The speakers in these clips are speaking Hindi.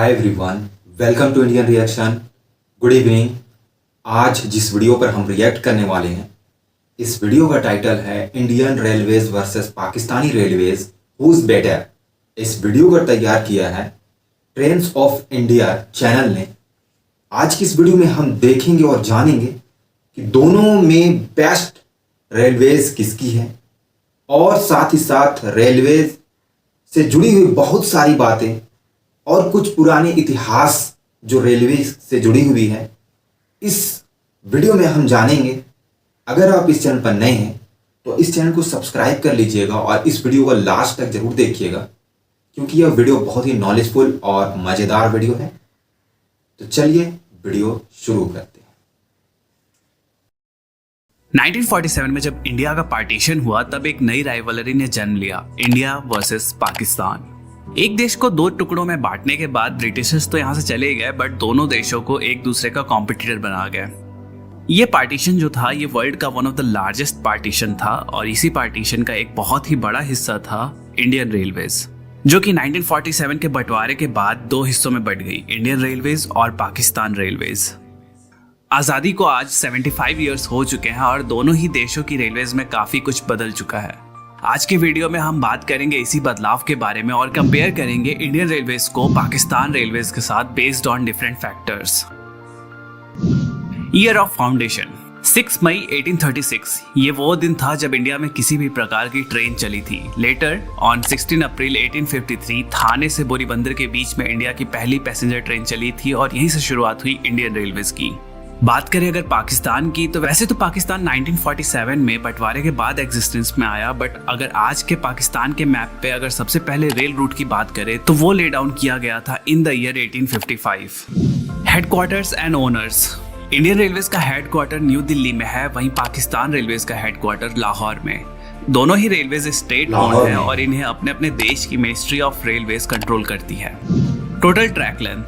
Hi everyone, welcome to Indian reaction. Good evening. आज जिस वीडियो पर हम रिएक्ट करने वाले हैं, इस वीडियो का टाइटल है Indian railways versus Pakistani railways, who is better. इस वीडियो को तैयार किया है ट्रेन्स ऑफ इंडिया चैनल ने। आज की इस वीडियो में हम देखेंगे और जानेंगे कि दोनों में बेस्ट रेलवेज किसकी है, और साथ ही साथ रेलवेज से जुड़ी हुई बहुत सारी बातें और कुछ पुराने इतिहास जो रेलवे से जुड़ी हुई है, इस वीडियो में हम जानेंगे। अगर आप इस चैनल पर नए हैं तो इस चैनल को सब्सक्राइब कर लीजिएगा और इस वीडियो को लास्ट तक जरूर देखिएगा, क्योंकि यह वीडियो बहुत ही नॉलेजफुल और मज़ेदार वीडियो है। तो चलिए वीडियो शुरू करते हैं। 1947 में जब इंडिया का पार्टीशन हुआ तब एक नई राइवलरी ने जन्म लिया, इंडिया वर्सेस पाकिस्तान। एक देश को दो टुकड़ों में बांटने के बाद ब्रिटिशर्स तो यहाँ से चले गए, बट दोनों देशों को एक दूसरे का कॉम्पिटिटर बना गए। ये पार्टीशन जो था ये वर्ल्ड का one of the largest partition था, और इसी पार्टीशन का एक बहुत ही बड़ा हिस्सा था इंडियन रेलवेज, जो कि 1947 के बंटवारे के बाद दो हिस्सों में बंट गई, इंडियन रेलवेज और पाकिस्तान रेलवेज। आज़ादी को आज 75 ईयर्स हो चुके हैं और दोनों ही देशों की रेलवेज में काफ़ी कुछ बदल चुका है। आज के वीडियो में हम बात करेंगे इसी बदलाव के बारे में और कंपेयर करेंगे इंडियन रेलवेज को पाकिस्तान रेलवेज के साथ based on different factors. Year of foundation 6 मई 1836। ये वो दिन था जब इंडिया में किसी भी प्रकार की ट्रेन चली थी। लेटर ऑन 16 अप्रैल 1853 थाने से बोरीबंदर के बीच में इंडिया की पहली पैसेंजर ट्रेन चली थी और यहीं से शुरुआत हुई इंडियन रेलवेज की। बात करें अगर पाकिस्तान की, तो वैसे तो पाकिस्तान 1947 में बंटवारे के बाद एग्जिस्टेंस में आया, बट अगर आज के पाकिस्तान के मैप पे अगर सबसे पहले रेल रूट की बात करें तो वो ले डाउन किया गया था in the year 1855। Headquarters and owners. Indian railways का हेडक्वार्टर न्यू दिल्ली में है, वहीं पाकिस्तान रेलवेज का हेडक्वार्टर लाहौर में। दोनों ही रेलवेज स्टेट ओन्ड है और इन्हें अपने अपने देश की मिनिस्ट्री ऑफ रेलवेज कंट्रोल करती है। Total track length.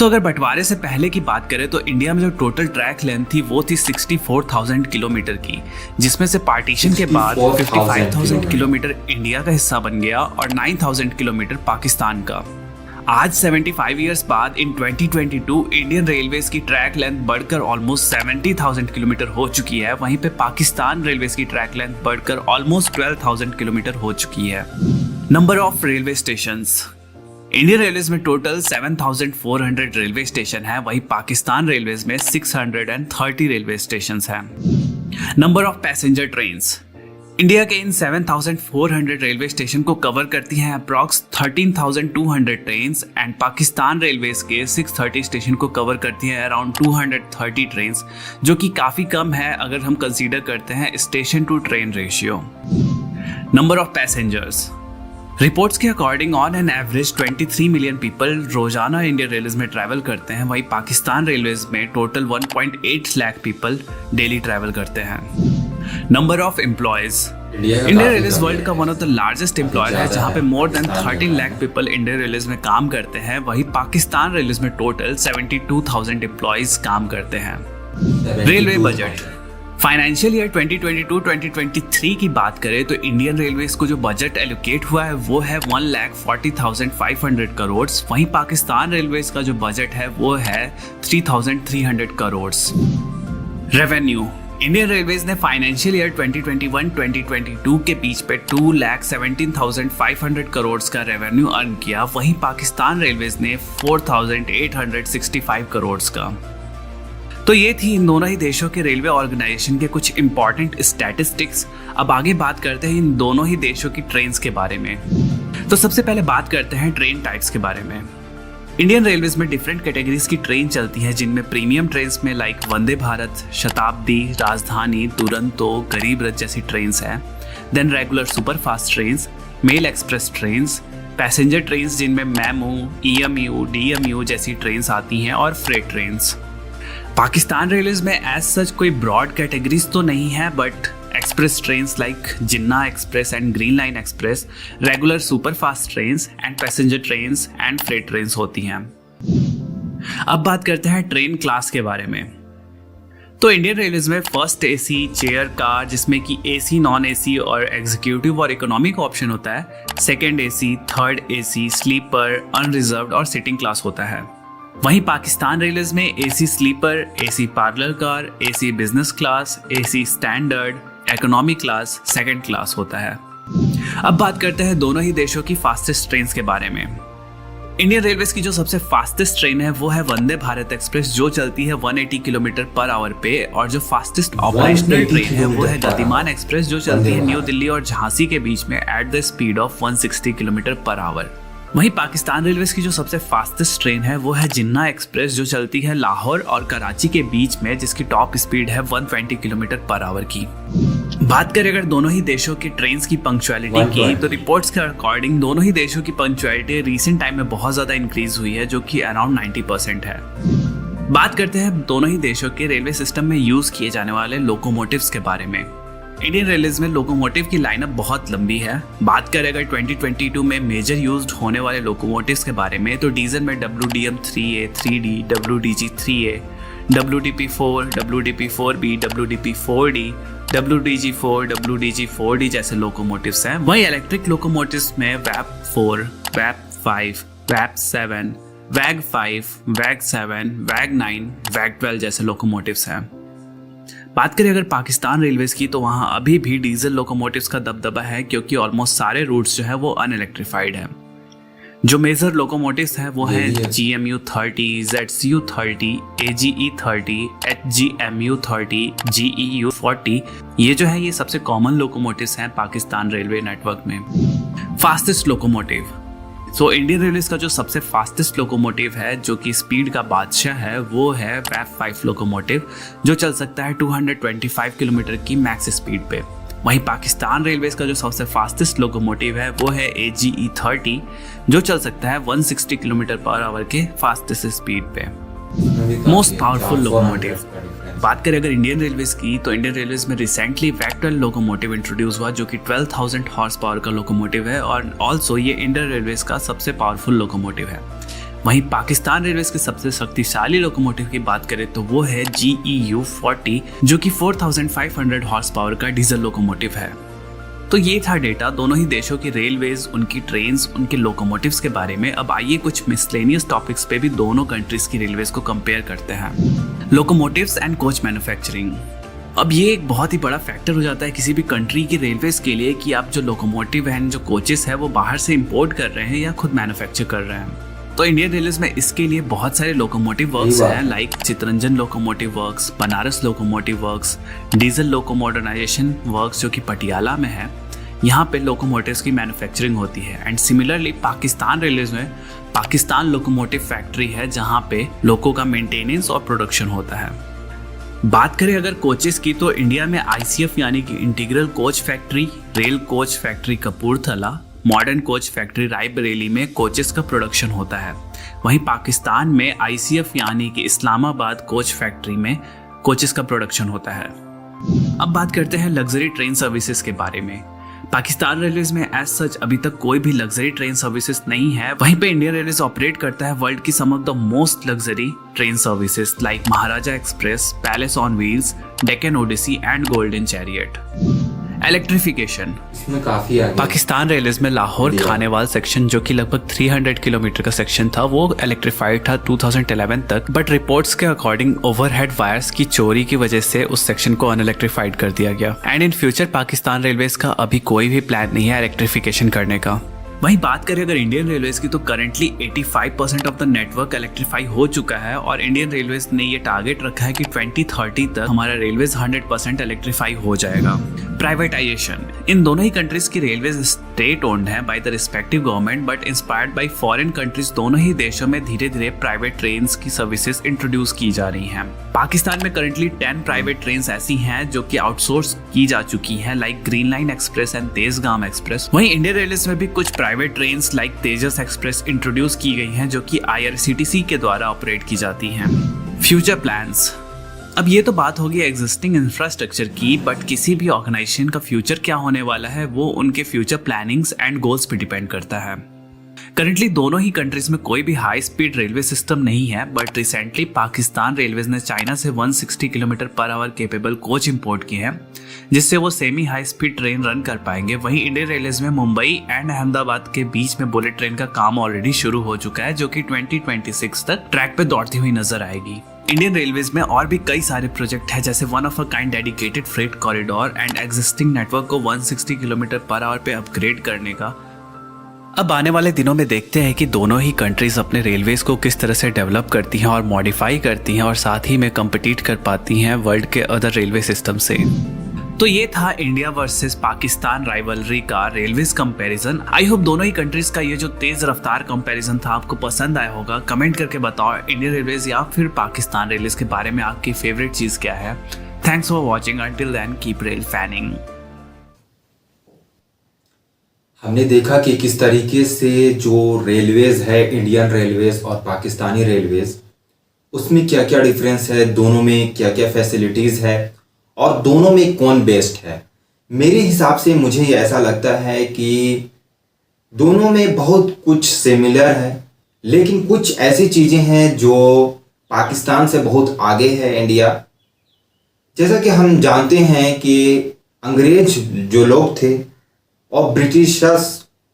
अगर बंटवारे से पहले की बात करें तो इंडिया में जो टोटल ट्रैक लेंथ थी वो थी 64,000 किलोमीटर की, जिसमें से पार्टीशन के बाद 55,000 किलोमीटर इंडिया का हिस्सा बन गया और 9,000 किलोमीटर पाकिस्तान का। आज 75 इयर्स बाद इन 2022 इंडियन रेलवेज की ट्रैक लेंथ बढ़कर ऑलमोस्ट 70,000 किलोमीटर हो चुकी है, वहीं पे पाकिस्तान रेलवेज की ट्रैक लेंथ बढ़कर ऑलमोस्ट 12,000 किलोमीटर हो चुकी है। Number of railway stations. Indian railways में टोटल 7,400 रेलवे स्टेशन है, वहीं पाकिस्तान रेलवेज में 630 रेलवे स्टेशन हैं। Number of passenger trains. India के इन 7,400 रेलवे स्टेशन को कवर करती हैं approx 13,200 trains, and Pakistan railways के 630 स्टेशन को कवर करती हैं अराउंड 230 ट्रेन्स, जो कि काफ़ी कम है अगर हम कंसीडर करते हैं station to train ratio. Number of passengers. Reports के according on an average 23 million people रोजाना इंडियन रेलवेज में ट्रैवल करते हैं, वहीं पाकिस्तान रेलवेज में total 1.8 lakh people daily travel करते हैं। Number of employees. Indian railways world का one of the largest employer है, जहां पे more than 13 lakh people Indian railways में काम करते हैं, वहीं पाकिस्तान रेलवेज में टोटल 72,000 एम्प्लॉयज काम करते हैं। Railway budget. फाइनेंशियल ईयर 2022-2023 की बात करें तो इंडियन रेलवेज को जो बजट एलोकेट हुआ है वो है 1,40,500 करोड़, वहीं पाकिस्तान रेलवेज का जो बजट है वो है 3,300 करोड़। रेवेन्यू। इंडियन रेलवेज ने फाइनेंशियल ईयर 2021-2022 के बीच पे 2,17,500 करोड़ का रेवेन्यू अर्न किया, वहीं पाकिस्तान रेलवेज ने 4,865 करोड़ का। तो ये थी इन दोनों ही देशों के रेलवे ऑर्गेनाइजेशन के कुछ इंपॉर्टेंट स्टैटिस्टिक्स। अब आगे बात करते हैं इन दोनों ही देशों की ट्रेन्स के बारे में। तो सबसे पहले बात करते हैं ट्रेन टाइप्स के बारे में। इंडियन रेलवेज में डिफरेंट कैटेगरीज की ट्रेन चलती हैं, जिनमें प्रीमियम ट्रेन्स में लाइक वंदे भारत, शताब्दी, राजधानी, दुरंतो, गरीब रथ जैसी ट्रेन्स हैं। Then regular superfast trains, mail express trains, passenger trains जिनमें मेमू, ईएमयू, डीएमयू जैसी ट्रेन्स आती हैं, और फ्रेट ट्रेन्स। पाकिस्तान रेलवेज में एज सच कोई ब्रॉड कैटेगरीज तो नहीं है, but express trains like Jinnah express and green line express, regular superfast trains and passenger trains and freight trains होती हैं। अब बात करते हैं ट्रेन क्लास के बारे में। तो इंडियन रेलवेज में फर्स्ट एसी चेयर कार जिसमें कि एसी, नॉन एसी और एग्जीक्यूटिव और इकोनॉमिक ऑप्शन होता है। Second AC, third AC, sleeper, unreserved और सिटिंग क्लास होता है। वहीं पाकिस्तान रेलवेज में AC sleeper, AC parlour car, AC business class, AC standard, economy class, second class होता है। अब बात करते हैं दोनों ही देशों की फास्टेस्ट ट्रेन के बारे में। इंडियन रेलवेज की जो सबसे फास्टेस्ट ट्रेन है वो है वंदे भारत एक्सप्रेस, जो चलती है 180 किलोमीटर पर आवर पे। और जो फास्टेस्ट ऑपरेशनल ट्रेन है वो है गतिमान एक्सप्रेस, जो चलती है न्यू दिल्ली और झांसी के बीच में at the speed of 160 kilometre per hour. वहीं पाकिस्तान रेलवेज की जो सबसे फास्टेस्ट ट्रेन है वो है जिन्ना एक्सप्रेस, जो चलती है लाहौर और कराची के बीच में, जिसकी टॉप स्पीड है 120 किलोमीटर पर आवर की। बात करें अगर दोनों ही देशों की ट्रेन की पंक्चुअलिटी की, तो रिपोर्ट्स के अकॉर्डिंग दोनों ही देशों की पंक्चुअलिटी रिसेंट टाइम में बहुत ज्यादा इंक्रीज हुई है, जो कि अराउंड 90% है। बात करते हैं दोनों ही देशों के रेलवे सिस्टम में यूज किए जाने वाले लोकोमोटिव्स के बारे में। इंडियन रेलवेज में लोकोमोटिव की लाइनअप बहुत लंबी है। बात करें अगर 2022 में मेजर यूज्ड होने वाले लोकोमोटिव्स के बारे में, तो डीजल में WDM-3A, 3D, WDG-3A, WDP-4, WDP-4B, WDP-4D, WDG-4, WDG-4D जैसे लोकोमोटिव्स हैं। वहीं इलेक्ट्रिक लोकोमोटिव्स में WAP-4, WAP-5, WAP-7, WAG-5, WAG-7, WAG-9, WAG-12 जैसे लोकोमोटिव्स हैं। बात करें अगर पाकिस्तान रेलवेज की, तो वहाँ अभी भी डीजल लोकोमोटिव्स का दबदबा है, क्योंकि ऑलमोस्ट सारे रूट्स जो है वो अनइलेक्ट्रिफाइड है। जो मेजर लोकोमोटिव्स है वो है GMU-30, ZCU-30, AGE-30, HGMU-30, GEU-40। ये जो है ये सबसे कॉमन लोकोमोटिव्स हैं पाकिस्तान रेलवे नेटवर्क में। Fastest locomotive, so Indian railways का जो सबसे फास्टेस्ट लोकोमोटिव है, जो कि स्पीड का बादशाह है, वो है WAP-5 लोकोमोटिव, जो चल सकता है 225 किलोमीटर की मैक्स स्पीड पे। वहीं पाकिस्तान रेलवेज का जो सबसे फास्टेस्ट लोकोमोटिव है वो है AGE-30, जो चल सकता है 160 किलोमीटर पर आवर के फास्टेस्ट स्पीड पे। मोस्ट पावरफुल लोकोमोटिव, बात करें अगर इंडियन रेलवेज की, तो इंडियन रेलवेज में रिसेंटली WAG-12 लोकोमोटिव इंट्रोड्यूस हुआ, जो कि 12,000 हॉर्स पावर का लोकोमोटिव है और ऑल्सो ये इंडियन रेलवेज का सबसे पावरफुल लोकोमोटिव है। वहीं पाकिस्तान रेलवेज के सबसे शक्तिशाली लोकोमोटिव की बात करें तो वो है GEU-40, जो कि 4,500 हॉर्स पावर का डीजल लोकोमोटिव है। तो ये था डेटा दोनों ही देशों की रेलवेज, उनकी ट्रेन्स, उनके लोकोमोटिव्स के बारे में। अब आइए कुछ मिसलेनियस टॉपिक्स पे भी दोनों कंट्रीज की रेलवेज को कंपेयर करते हैं। लोकोमोटिव्स एंड कोच मैन्युफैक्चरिंग, अब ये एक बहुत ही बड़ा फैक्टर हो जाता है किसी भी कंट्री की रेलवेज के लिए कि आप जो लोकोमोटिव हैं, जो कोचेस है, वो बाहर से इंपोर्ट कर रहे हैं या खुद मैन्युफैक्चर कर रहे हैं। तो इंडियन रेलवेज में इसके लिए बहुत सारे लोकोमोटिव वर्क्स हैं, like Chittaranjan locomotive works, Banaras locomotive works, diesel loco modernisation works जो कि पटियाला में है। यहाँ पे लोकोमोटिव्स की मैन्युफैक्चरिंग होती है। एंड सिमिलरली पाकिस्तान रेलवेज में पाकिस्तान लोकोमोटिव फैक्ट्री है, जहाँ पे लोको का मेंटेनेंस और प्रोडक्शन होता है। बात करें अगर कोचेस की, तो इंडिया में ICF यानी कि integral coach factory, rail coach factory Kapurthala, modern coach factory Raebareli में कोचेस का प्रोडक्शन होता है। वहीं पाकिस्तान में ICF यानी कि इस्लामाबाद कोच फैक्ट्री में कोचेस का प्रोडक्शन होता है। अब बात करते हैं लग्जरी ट्रेन सर्विसेज के बारे में। पाकिस्तान रेलवेज में एज सच अभी तक कोई भी लग्जरी ट्रेन सर्विसेज नहीं है। वहीं पे इंडियन रेलवेज ऑपरेट करता है वर्ल्ड की some of the most luxury train services like Maharaja Express, Palace on Wheels, Deccan Odyssey and Golden Chariot. Electrification, इसमें काफी आगे पाकिस्तान रेलवेज में लाहौर खानेवाल सेक्शन, जो कि लगभग 300 किलोमीटर का सेक्शन था, वो इलेक्ट्रीफाइड था 2011 तक। बट रिपोर्ट्स के अकॉर्डिंग ओवरहेड वायर्स की चोरी की वजह से उस सेक्शन को अनइलेक्ट्रीफाइड कर दिया गया। And in future Pakistan railways का अभी कोई भी प्लान नहीं है इलेक्ट्रिफिकेशन करने का। वहीं बात करें अगर इंडियन रेलवेज की, तो currently 85% of the network electrify हो चुका है और इंडियन रेलवेज ने ये टारगेट रखा है कि 2030 तक हमारा रेलवेज 100% इलेक्ट्रीफाई हो जाएगा। प्राइवेटाइजेशन, इन दोनों ही कंट्रीज की रेलवेज स्टेट ओन्ड है by the respective government, but inspired by foreign countries दोनों ही देशों में धीरे धीरे प्राइवेट ट्रेन की सर्विसेज इंट्रोड्यूस की जा रही हैं। पाकिस्तान में करंटली 10 प्राइवेट ट्रेन ऐसी हैं जो कि आउटसोर्स की जा चुकी हैं, like green line express and Tezgam express. वहीं इंडियन रेलवेज में भी कुछ प्राइवेट ट्रेन्स लाइक तेजस एक्सप्रेस इंट्रोड्यूस की गई हैं, जो कि IRCTC के द्वारा ऑपरेट की जाती हैं। फ्यूचर प्लान्स, अब ये तो बात होगी एग्जिस्टिंग इंफ्रास्ट्रक्चर की, बट किसी भी ऑर्गेनाइजेशन का फ्यूचर क्या होने वाला है वो उनके फ्यूचर प्लानिंग्स एंड गोल्स पे डिपेंड करता है। करंटली दोनों ही कंट्रीज में कोई भी हाई स्पीड रेलवे सिस्टम नहीं है, बट रिसेंटली पाकिस्तान रेलवेज ने चाइना से 160 kilometre per hour capable coach import किए हैं, जिससे वो semi high speed train run कर पाएंगे। वहीं इंडियन रेलवेज में मुंबई एंड अहमदाबाद के बीच में बुलेट ट्रेन का काम ऑलरेडी शुरू हो चुका है, जो कि 2026 तक ट्रैक पे दौड़ती हुई नजर आएगी। इंडियन रेलवेज में और भी कई सारे प्रोजेक्ट है, जैसे one of a kind dedicated freight corridor and existing network को 160 किलोमीटर पर आवर पे अपग्रेड करने का। अब आने वाले दिनों में देखते हैं कि दोनों ही कंट्रीज अपने रेलवेज को किस तरह से डेवलप करती हैं और मॉडिफाई करती हैं और साथ ही में कम्पिटिट कर पाती हैं वर्ल्ड के अदर रेलवे सिस्टम से। तो ये था इंडिया वर्सेस पाकिस्तान राइवलरी का रेलवेज कंपैरिजन। आई होप दोनों ही कंट्रीज का ये जो तेज रफ्तार कंपैरिजन था आपको पसंद आया होगा। कमेंट करके बताओ इंडियन रेलवेज या फिर पाकिस्तान रेलवेज के बारे में आपकी फेवरेट चीज क्या है। Thanks for watching, until then keep rail fanning. हमने देखा कि किस तरीके से जो रेलवेज है, इंडियन रेलवेज और पाकिस्तानी रेलवेज, उसमें क्या क्या डिफरेंस है, दोनों में क्या क्या फैसिलिटीज़ है और दोनों में कौन बेस्ट है। मेरे हिसाब से मुझे ये ऐसा लगता है कि दोनों में बहुत कुछ सिमिलर है, लेकिन कुछ ऐसी चीज़ें हैं जो पाकिस्तान से बहुत आगे है इंडिया। जैसा कि हम जानते हैं कि अंग्रेज जो लोग थे और ब्रिटिशर्स,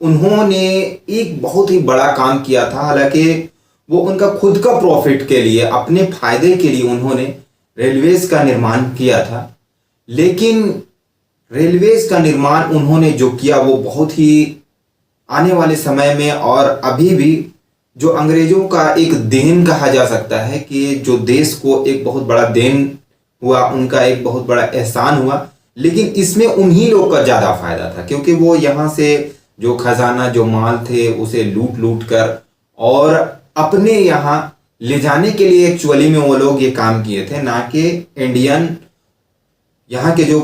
उन्होंने एक बहुत ही बड़ा काम किया था। हालांकि वो उनका खुद का प्रॉफिट के लिए, अपने फायदे के लिए उन्होंने रेलवेज का निर्माण किया था, लेकिन रेलवेज का निर्माण उन्होंने जो किया वो बहुत ही आने वाले समय में और अभी भी जो अंग्रेजों का एक देन कहा जा सकता है, कि जो देश को एक बहुत बड़ा देन हुआ, उनका एक बहुत बड़ा एहसान हुआ, लेकिन इसमें उन्हीं लोग का ज़्यादा फायदा था, क्योंकि वो यहाँ से जो खजाना, जो माल थे, उसे लूट कर और अपने यहाँ ले जाने के लिए एक्चुअली में वो लोग ये काम किए थे, ना कि यहाँ के जो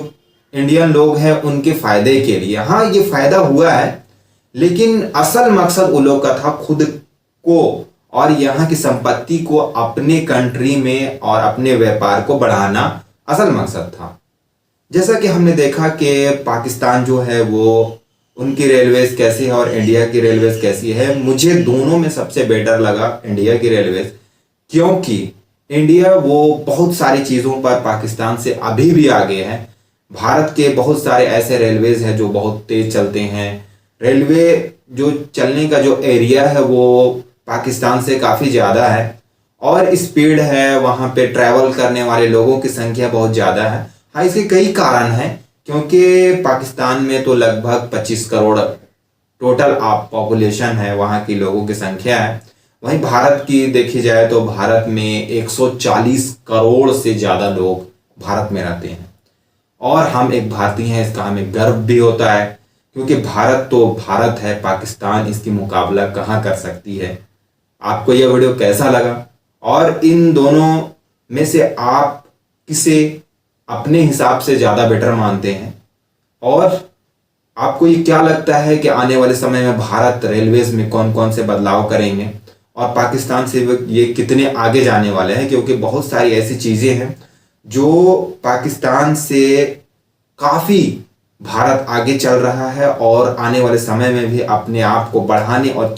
इंडियन लोग हैं उनके फायदे के लिए। हाँ, ये फायदा हुआ है, लेकिन असल मकसद उन लोग का था खुद को और यहाँ की संपत्ति को अपने कंट्री में और अपने व्यापार को बढ़ाना असल मकसद था। जैसा कि हमने देखा कि पाकिस्तान जो है वो, उनकी रेलवेज कैसी है और इंडिया की रेलवेज कैसी है। मुझे दोनों में सबसे बेटर लगा इंडिया की रेलवेज, क्योंकि इंडिया वो बहुत सारी चीज़ों पर पाकिस्तान से अभी भी आगे है। भारत के बहुत सारे ऐसे रेलवेज हैं जो बहुत तेज चलते हैं। रेलवे जो चलने का जो एरिया है वो पाकिस्तान से काफ़ी ज़्यादा है और स्पीड है, वहाँ पे ट्रैवल करने वाले लोगों की संख्या बहुत ज़्यादा है। हाँ, इसके कई कारण हैं, क्योंकि पाकिस्तान में तो लगभग 25 करोड़ टोटल पॉपुलेशन है, वहाँ की लोगों की संख्या है। वहीं भारत की देखी जाए तो भारत में 140 करोड़ से ज़्यादा लोग भारत में रहते हैं और हम एक भारतीय हैं, इसका हमें गर्व भी होता है, क्योंकि भारत तो भारत है, पाकिस्तान इसकी मुकाबला कहाँ कर सकती है। आपको यह वीडियो कैसा लगा और इन दोनों में से आप किसे अपने हिसाब से ज़्यादा बेटर मानते हैं, और आपको ये क्या लगता है कि आने वाले समय में भारत रेलवेज में कौन कौन से बदलाव करेंगे और पाकिस्तान से ये कितने आगे जाने वाले हैं, क्योंकि बहुत सारी ऐसी चीज़ें हैं जो पाकिस्तान से काफ़ी भारत आगे चल रहा है और आने वाले समय में भी अपने आप को बढ़ाने और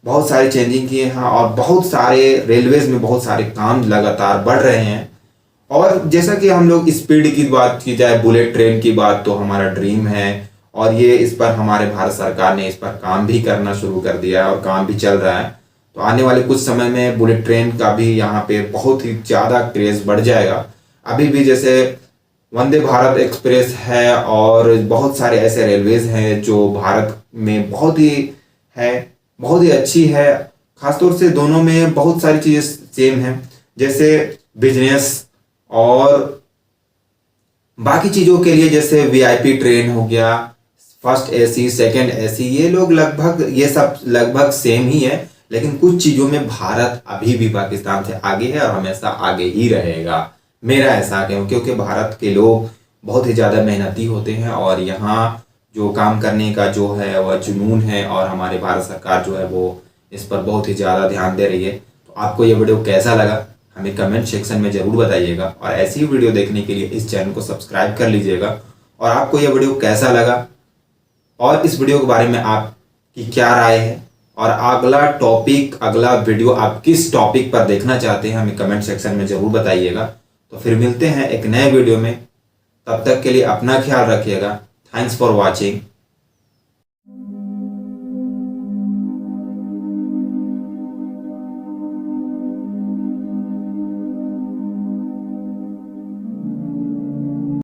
बहुत सारी चेंजिंग किए हैं और बहुत सारे रेलवेज में बहुत सारे काम लगातार बढ़ रहे हैं। और जैसा कि हम लोग स्पीड की बात की जाए, बुलेट ट्रेन की बात, तो हमारा ड्रीम है और ये इस पर हमारे भारत सरकार ने इस पर काम भी करना शुरू कर दिया है और काम भी चल रहा है। तो आने वाले कुछ समय में बुलेट ट्रेन का भी यहाँ पे बहुत ही ज़्यादा क्रेज़ बढ़ जाएगा। अभी भी जैसे वंदे भारत एक्सप्रेस है और बहुत सारे ऐसे रेलवेज हैं जो भारत में बहुत ही अच्छी है। खासतौर से दोनों में बहुत सारी चीज़ें सेम हैं, जैसे बिजनेस और बाकी चीज़ों के लिए, जैसे वीआईपी ट्रेन हो गया, फर्स्ट एसी, सेकंड एसी, ये सब लगभग सेम ही है। लेकिन कुछ चीज़ों में भारत अभी भी पाकिस्तान से आगे है और हमेशा आगे ही रहेगा, मेरा ऐसा है, क्योंकि भारत के लोग बहुत ही ज़्यादा मेहनती होते हैं और यहाँ जो काम करने का जो है वह जुनून है और हमारे भारत सरकार जो है वो इस पर बहुत ही ज़्यादा ध्यान दे रही है। तो आपको ये वीडियो कैसा लगा हमें कमेंट सेक्शन में ज़रूर बताइएगा और ऐसी ही वीडियो देखने के लिए इस चैनल को सब्सक्राइब कर लीजिएगा। और आपको यह वीडियो कैसा लगा और इस वीडियो के बारे में आपकी क्या राय है और अगला टॉपिक, अगला वीडियो आप किस टॉपिक पर देखना चाहते हैं हमें कमेंट सेक्शन में ज़रूर बताइएगा। तो फिर मिलते हैं एक नए वीडियो में, तब तक के लिए अपना ख्याल रखिएगा। Thanks for watching.